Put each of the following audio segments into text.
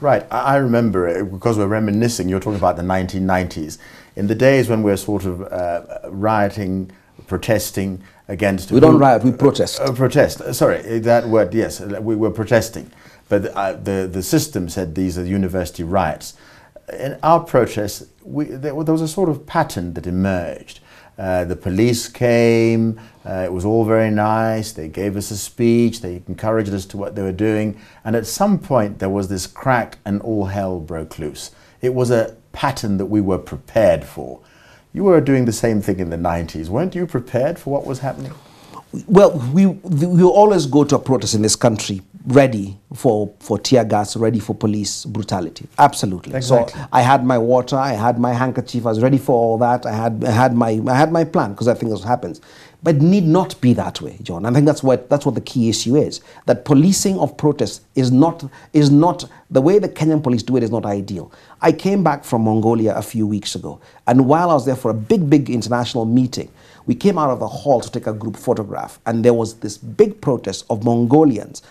Right, I remember it because we're reminiscing. You're talking about the 1990s. In the days when we're sort of rioting, protesting against... We don't riot, we protest. Protest, sorry, that word, yes, we were protesting. But the system said these are university riots. In our protests, there was a sort of pattern that emerged. The police came, it was all very nice, they gave us a speech, they encouraged us to what they were doing, and at some point there was this crack and all hell broke loose. It was a pattern that we were prepared for. You were doing the same thing in the 90s. Weren't you prepared for what was happening? Well, we always go to a protest in this country ready for tear gas, ready for police brutality. Absolutely. Exactly. So I had my water, I had my handkerchief, I was ready for all that. I had my plan because I think this happens. But it need not be that way, John. I think that's what the key issue is. That policing of protests is not the way the Kenyan police do it is not ideal. I came back from Mongolia a few weeks ago, and while I was there for a big international meeting, we came out of the hall to take a group photograph, and there was this big protest of Mongolians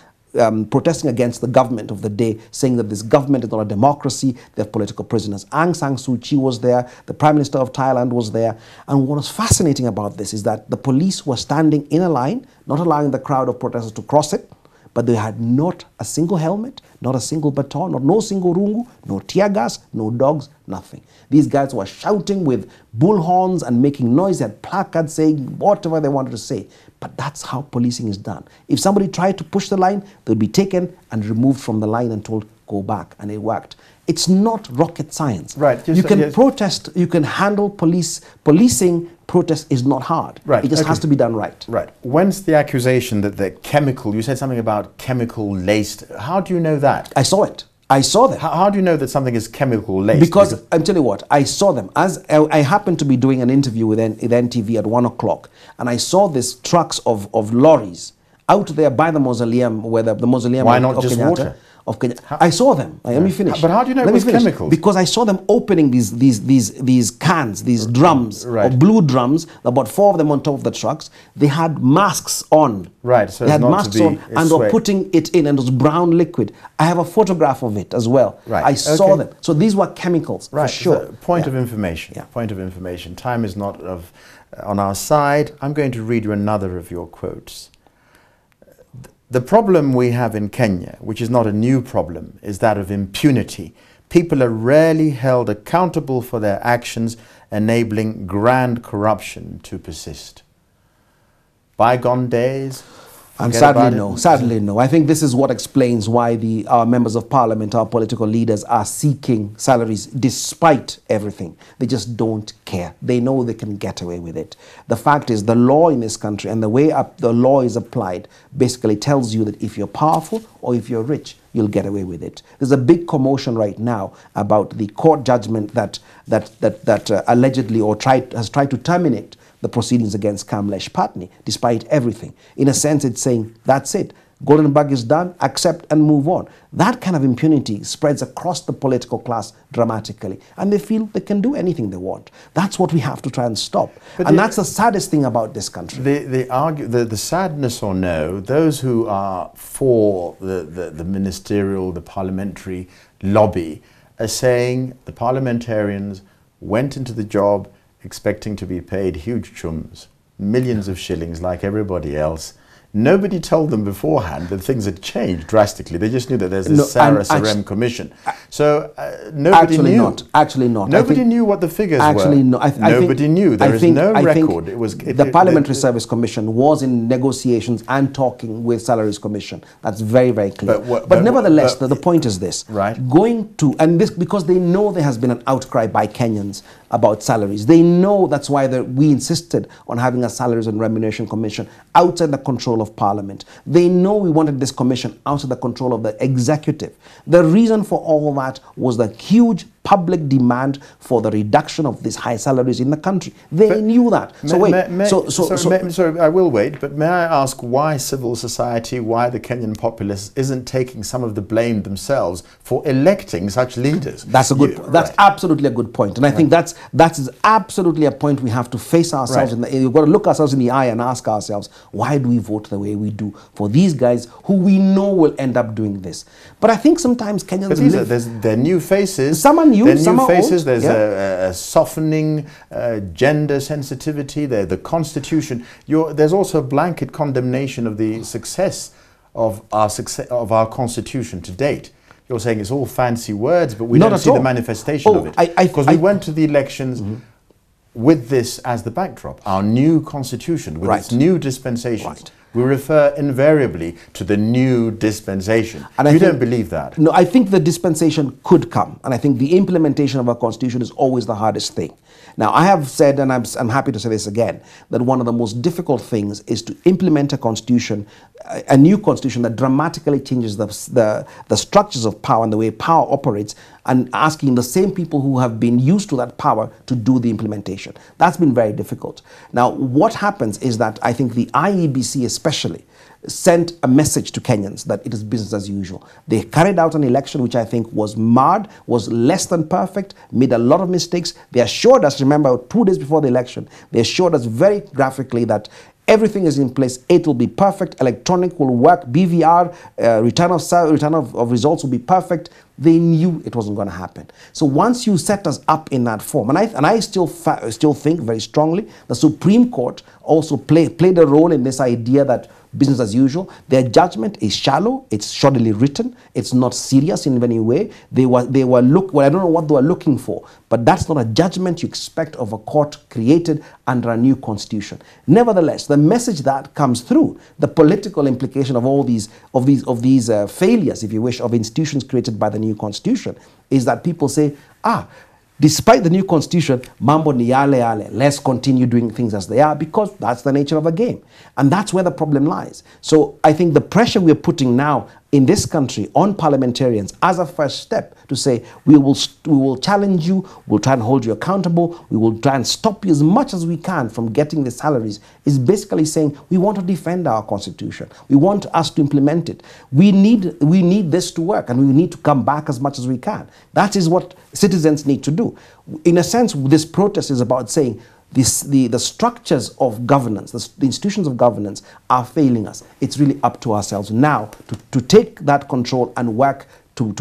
protesting against the government of the day, saying that this government is not a democracy, they have political prisoners. Aung San Suu Kyi was there, the Prime Minister of Thailand was there, and what was fascinating about this is that the police were standing in a line, not allowing the crowd of protesters to cross it, but they had not a single helmet, not a single baton, no single rungu, no tear gas, no dogs, nothing. These guys were shouting with bullhorns and making noise. They had placards saying whatever they wanted to say. But that's how policing is done. If somebody tried to push the line, they'd be taken and removed from the line and told, go back. And it worked. It's not rocket science. Right. You can protest, you can handle policing. Protest is not hard. Right. It just has to be done right. Right. When's the accusation that they're chemical? You said something about chemical laced. How do you know that? I saw it. I saw them. How do you know that something is chemical laced? Because I'm telling you what, I saw them. As I happened to be doing an interview with NTV at 1 o'clock, and I saw these trucks of lorries out there by the mausoleum, where the mausoleum Why not just water? Of Kenya. I saw them. Let me finish. But how do you know it was chemicals? Because I saw them opening these cans, these drums, right, or blue drums, about 4 of them on top of the trucks. They had masks on. Right, so they had masks on and were putting it in, and it was brown liquid. I have a photograph of it as well. Right. I saw them. So these were chemicals, right, for sure. So point of information. Yeah. Point of information. Time is not on our side. I'm going to read you another of your quotes. The problem we have in Kenya, which is not a new problem, is that of impunity. People are rarely held accountable for their actions, enabling grand corruption to persist. Bygone days? And sadly no. I think this is what explains why our members of parliament, our political leaders, are seeking salaries despite everything. They just don't care. They know they can get away with it. The fact is, the law in this country and the way the law is applied basically tells you that if you're powerful or if you're rich, you'll get away with it. There's a big commotion right now about the court judgment that allegedly has tried to terminate the proceedings against Kamlesh Patni, despite everything. In a sense, it's saying, that's it. Golden bug is done, accept and move on. That kind of impunity spreads across the political class dramatically, and they feel they can do anything they want. That's what we have to try and stop. And that's the saddest thing about this country. The sadness or no, those who are for the ministerial, the parliamentary lobby are saying the parliamentarians went into the job expecting to be paid huge chums, millions of shillings like everybody else. Nobody told them beforehand that things had changed drastically. They just knew that there's this Sarah Sarem commission. So nobody knew. Actually not. Nobody knew what the figures were. No. Nobody knew. There is no record. The Parliamentary Service Commission was in negotiations and talking with Salaries Commission. That's very, very clear. But nevertheless, the point is this. Right. Because they know there has been an outcry by Kenyans about salaries. They know that's why we insisted on having a Salaries and Remuneration Commission outside the control of Parliament. They know we wanted this commission outside the control of the executive. The reason for all that was the huge public demand for the reduction of these high salaries in the country. They knew that. Sorry, I will wait, but may I ask why civil society, why the Kenyan populace isn't taking some of the blame themselves for electing such leaders? That's a good. That's absolutely a good point, and I think that is absolutely a point we have to face ourselves. We've got to look ourselves in the eye and ask ourselves, why do we vote the way we do for these guys who we know will end up doing this? But I think sometimes Kenyans they're new faces. Some are new, some are old. There's a softening gender sensitivity. The Constitution. There's also a blanket condemnation of the success of our Constitution to date. You're saying it's all fancy words, but we don't see the manifestation of it. Because we went to the elections with this as the backdrop, our new Constitution, with its new dispensations. We refer invariably to the new dispensation. And you don't believe that? No, I think the dispensation could come. And I think the implementation of our Constitution is always the hardest thing. Now, I have said, and I'm happy to say this again, that one of the most difficult things is to implement a constitution, a new constitution that dramatically changes the structures of power and the way power operates, and asking the same people who have been used to that power to do the implementation. That's been very difficult. Now, what happens is that I think the IEBC especially sent a message to Kenyans that it is business as usual. They carried out an election which I think was marred, was less than perfect, made a lot of mistakes. They assured us, remember, 2 days before the election, they assured us very graphically that everything is in place, it will be perfect, electronic will work, BVR, return of results will be perfect. They knew it wasn't going to happen. So once you set us up in that form, and I still think very strongly the Supreme Court also played a role in this idea that business as usual. Their judgment is shallow, it's shoddily written, it's not serious in any way. I don't know what they were looking for, but that's not a judgment you expect of a court created under a new constitution. Nevertheless, the message that comes through, the political implication of all these failures, if you wish, of institutions created by the new constitution, is that people say, despite the new constitution, mambo ni yale yale, let's continue doing things as they are, because that's the nature of a game. And that's where the problem lies. So I think the pressure we're putting now in this country on parliamentarians as a first step to say, we will challenge you, we'll try and hold you accountable, we will try and stop you as much as we can from getting the salaries, is basically saying, we want to defend our constitution. We want us to implement it. We need this to work, and we need to come back as much as we can. That is what citizens need to do. In a sense, this protest is about saying, the structures of governance, the institutions of governance are failing us. It's really up to ourselves now to take that control and work to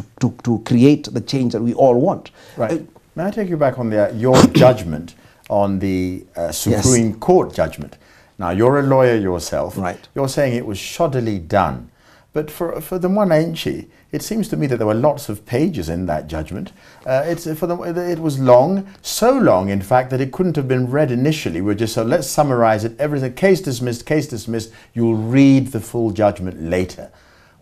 create the change that we all want. Right. May I take you back on your judgment on the Supreme Court judgment? Now, you're a lawyer yourself. Right. You're saying it was shoddily done. But for the Mwananchi, it seems to me that there were lots of pages in that judgment. It was long, so long, in fact, that it couldn't have been read initially. We're just so, let's summarize it. Everything, case dismissed, case dismissed. You'll read the full judgment later.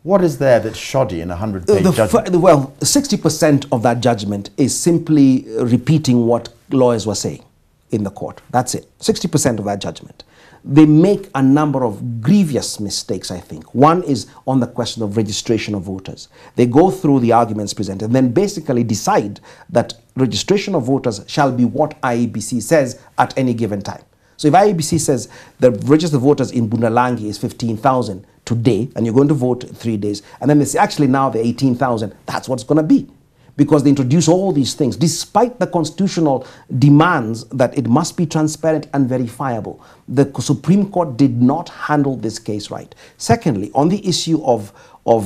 What is there that's shoddy in a 100-page judgment? Well, 60% of that judgment is simply repeating what lawyers were saying in the court. That's it. 60% of that judgment. They make a number of grievous mistakes, I think. One is on the question of registration of voters. They go through the arguments presented and then basically decide that registration of voters shall be what IEBC says at any given time. So if IEBC says the registered voters in Bundalangi is 15,000 today, and you're going to vote 3 days, and then they say, actually now they're 18,000, that's what it's going to be. Because they introduce all these things, despite the constitutional demands that it must be transparent and verifiable. The Supreme Court did not handle this case right. Secondly, on the issue of all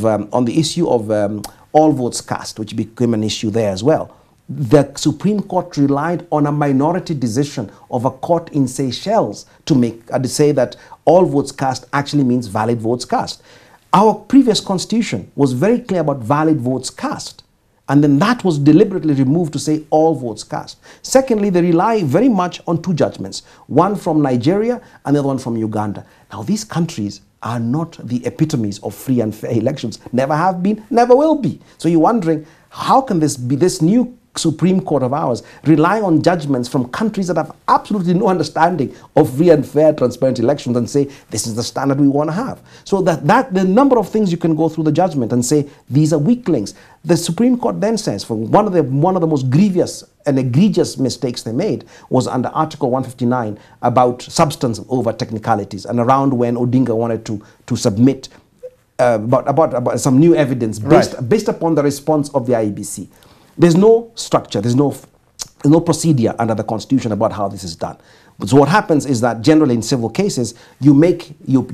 votes cast, which became an issue there as well, the Supreme Court relied on a minority decision of a court in Seychelles to say that all votes cast actually means valid votes cast. Our previous constitution was very clear about valid votes cast. And then that was deliberately removed to say all votes cast. Secondly, they rely very much on two judgments, one from Nigeria and the other one from Uganda. Now, these countries are not the epitomes of free and fair elections, never have been, never will be. So you're wondering, how can this be, this new Supreme Court of ours, relying on judgments from countries that have absolutely no understanding of free and fair, transparent elections, and say, this is the standard we want to have. So that the number of things you can go through the judgment and say, these are weak links. The Supreme Court then says, for one of the most grievous and egregious mistakes they made was under Article 159 about substance over technicalities, and around when Odinga wanted to submit about some new evidence based upon the response of the IEBC. There's no structure, there's no procedure under the Constitution about how this is done. So what happens is that generally in civil cases, you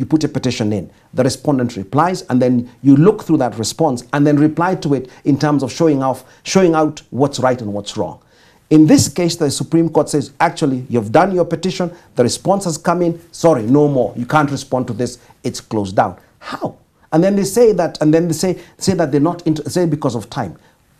put a petition in, the respondent replies, and then you look through that response and then reply to it in terms of showing out what's right and what's wrong. In this case, the Supreme Court says, actually, you've done your petition, the response has come in, sorry, no more, you can't respond to this, it's closed down. How? And then they say that, say that they're not, say because of time.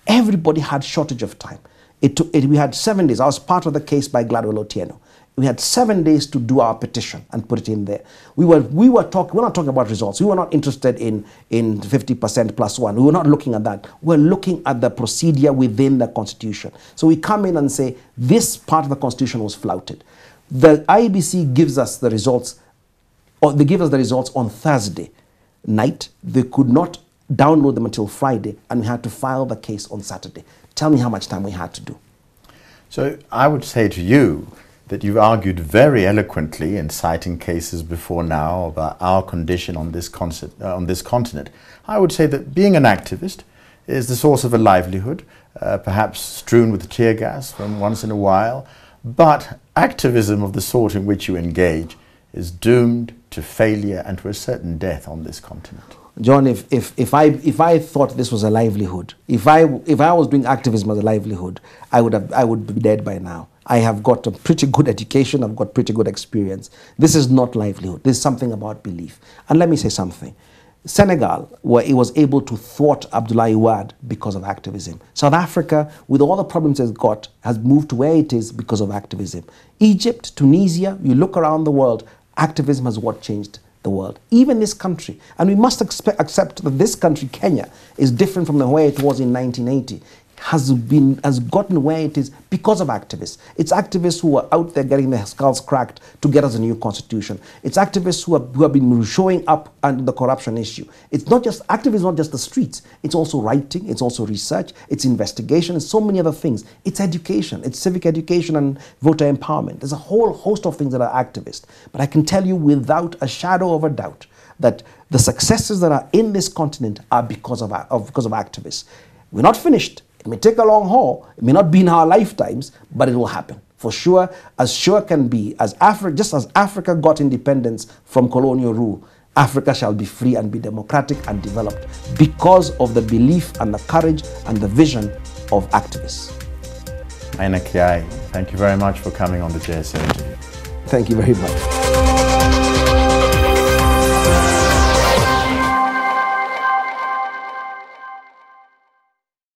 Everybody had shortage of time. We had 7 days. I was part of the case by Gladwell Otieno. We had 7 days to do our petition and put it in there. We're not talking about results. We were not interested in 50% plus one. We were not looking at that. We're looking at the procedure within the Constitution. So we come in and say, this part of the Constitution was flouted. The IEBC gives us the results, or they give us the results on Thursday night. They could not download them until Friday, and we had to file the case on Saturday. Tell me how much time we had to do. So I would say to you that you've argued very eloquently in citing cases before now about our condition on this continent. I would say that being an activist is the source of a livelihood, perhaps strewn with tear gas from once in a while, but activism of the sort in which you engage is doomed to failure and to a certain death on this continent. John, if I thought this was a livelihood, if I was doing activism as a livelihood, I would be dead by now. I have got a pretty good education, I've got pretty good experience. This is not livelihood. This is something about belief. And let me say something. Senegal, where it was able to thwart Abdoulaye Wade because of activism. South Africa, with all the problems it's got, has moved to where it is because of activism. Egypt, Tunisia, you look around the world, activism has what changed the world, even this country. And we must accept that this country, Kenya, is different from the way it was in 1980. Has gotten where it is because of activists. It's activists who are out there getting their skulls cracked to get us a new constitution. It's activists who have been showing up under the corruption issue. It's not just activism, not just the streets. It's also writing, it's also research, it's investigation, and so many other things. It's education, it's civic education and voter empowerment. There's a whole host of things that are activist. But I can tell you without a shadow of a doubt that the successes that are in this continent are because of activists. We're not finished. It may take a long haul. It may not be in our lifetimes, but it will happen. For sure can be, just as Africa got independence from colonial rule, Africa shall be free and be democratic and developed because of the belief and the courage and the vision of activists. Maina Kiai, thank you very much for coming on the JSA interview. Thank you very much.